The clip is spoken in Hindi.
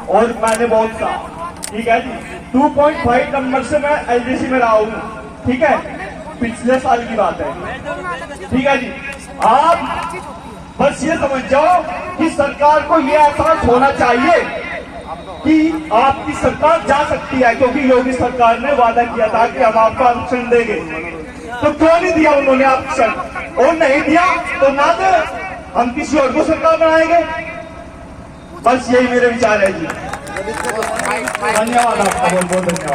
और मैंने बहुत कहा, ठीक है जी। 2.5 नंबर से मैं एलडीसी में रहा हूँ, ठीक है, पिछले साल की बात है, ठीक है जी। आप बस ये समझ जाओ कि सरकार को ये एहसास होना चाहिए कि आपकी सरकार जा सकती है, क्योंकि योगी सरकार ने वादा किया था कि हम आपको आरक्षण देंगे, तो क्यों नहीं दिया उन्होंने आरक्षण? और नहीं दिया तो ना दे, हम किसी और को सरकार बनाएंगे। बस यही मेरे विचार है जी। धन्यवाद आपका, बहुत बहुत धन्यवाद।